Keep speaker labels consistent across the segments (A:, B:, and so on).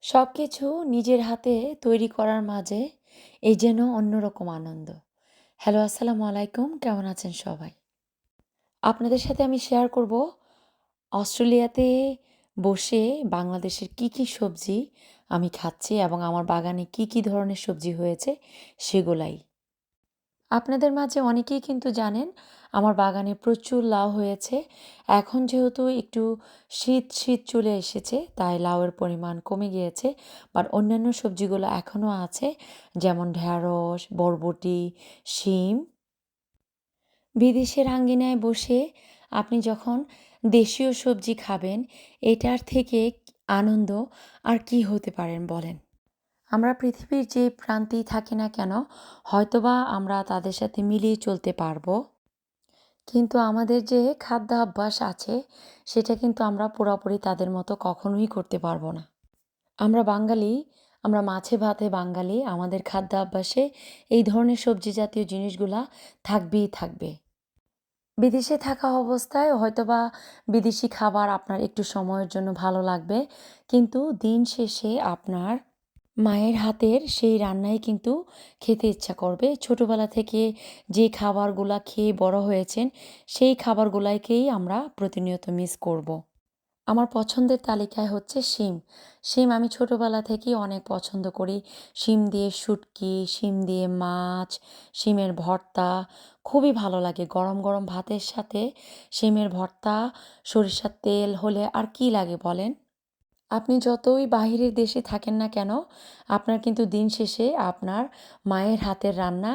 A: সবকিছু নিজের হাতে তৈরি করার মাঝে এই যেন অন্যরকম আনন্দ। হ্যালো, আসসালামু আলাইকুম। কেমন আছেন সবাই? আপনাদের সাথে আমি শেয়ার করব অস্ট্রেলিয়াতে বসে বাংলাদেশের কি সবজি আমি খাচ্ছি এবং আমার বাগানে কি ধরনের সবজি হয়েছে সেগুলাই। আপনাদের মাঝে অনেকেই কিন্তু জানেন আমার বাগানে প্রচুর লাউ হয়েছে। এখন যেহেতু একটু শীত চলে এসেছে তাই লাউয়ের পরিমাণ কমে গিয়েছে। বাট অন্যান্য সবজিগুলো এখনও আছে, যেমন ঢ্যাঁড়স, বরবটি, শিম। বিদেশের আঙ্গিনায় বসে আপনি যখন দেশীয় সবজি খাবেন, এটার থেকে আনন্দ আর কি হতে পারেন বলেন? আমরা পৃথিবীর যে প্রান্তেই থাকি না কেন, হয়তোবা আমরা তাদের সাথে মিলিয়ে চলতে পারবো। কিন্তু আমাদের যে খাদ্যাভ্যাস আছে, সেটা কিন্তু আমরা পুরোপুরি তাদের মতো কখনোই করতে পারবো না। আমরা বাঙালি, আমরা মাছে ভাতে বাঙালি, আমাদের খাদ্যাভ্যাসে এই ধরনের সবজি জাতীয় জিনিসগুলা থাকবেই থাকবে। বিদেশে থাকা অবস্থায় হয়তোবা বিদেশি খাবার আপনার একটু সময়ের জন্য ভালো লাগবে, কিন্তু দিন শেষে আপনার মায়ের হাতের সেই রান্নাই কিন্তু খেতে ইচ্ছা করবে। ছোটবেলা থেকে যে খাবারগুলা খেয়ে বড় হয়েছেন, সেই খাবারগুলাকেই আমরা প্রতিনিয়ত মিস করব। আমার পছন্দের তালিকায় হচ্ছে শিম। শিম আমি ছোটবেলা থেকেই অনেক পছন্দ করি। শিম দিয়ে শুটকি, শিম দিয়ে মাছ, শিমের ভর্তা খুবই ভালো লাগে। গরম গরম ভাতের সাথে শিমের ভর্তা, সরিষার তেল হলে আর কি লাগে বলেন? আপনি যতই বাহিরের দেশে থাকেন না কেন, আপনার কিন্তু দিন শেষে আপনার মায়ের হাতের রান্না,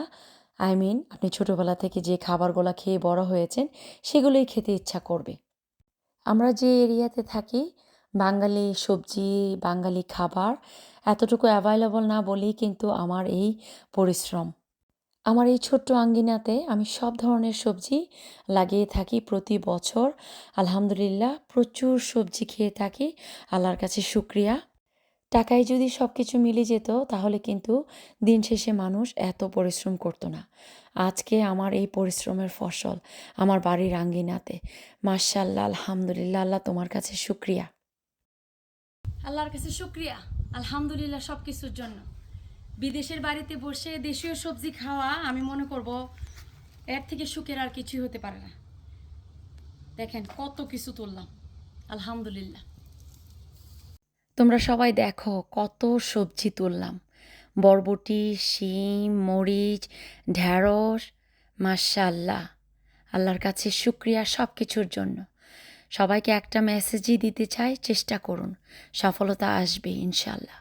A: আপনি ছোটবেলা থেকে যে খাবারগুলা খেয়ে বড় হয়েছেন, সেগুলোই খেতে ইচ্ছা করবে। আমরা যে এরিয়াতে থাকি, বাঙালি সবজি, বাঙালি খাবার এতটুকু অ্যাভেলেবল না বলেই কিন্তু আমার এই পরিশ্রম। আমার এই ছোট্ট আঙ্গিনাতে আমি সব ধরনের সবজি লাগিয়ে থাকি প্রতি বছর। আলহামদুলিল্লাহ প্রচুর সবজি খেয়ে থাকি। আল্লাহর কাছে শুকরিয়া। টাকায় যদি সবকিছু মিলে যেত তাহলে কিন্তু দিন শেষে মানুষ এত পরিশ্রম করতো না। আজকে আমার এই পরিশ্রমের ফসল আমার বাড়ির আঙ্গিনাতে। মাশাআল্লাহ, আলহামদুলিল্লাহ, আল্লাহ তোমার কাছে শুকরিয়া।
B: আল্লাহর কাছে শুক্রিয়া, আলহামদুলিল্লাহ সব কিছুর জন্য। বিদেশের বাড়িতে বসে দেশীয় সবজি খাওয়া আমি মনে করব এর থেকে সুখের আর কিছুই হতে পারে না। দেখেন কত কিছু তুললাম, আলহামদুলিল্লাহ।
A: তোমরা সবাই দেখো কত সবজি তুললাম। বরবটি, শিম, মরিচ, ঢ্যাঁড়স। মাশাআল্লাহ, আল্লাহর কাছে শুকরিয়া সব কিছুর জন্য। সবাইকে একটা মেসেজই দিতে চাই, চেষ্টা করুন, সফলতা আসবে ইনশাআল্লাহ।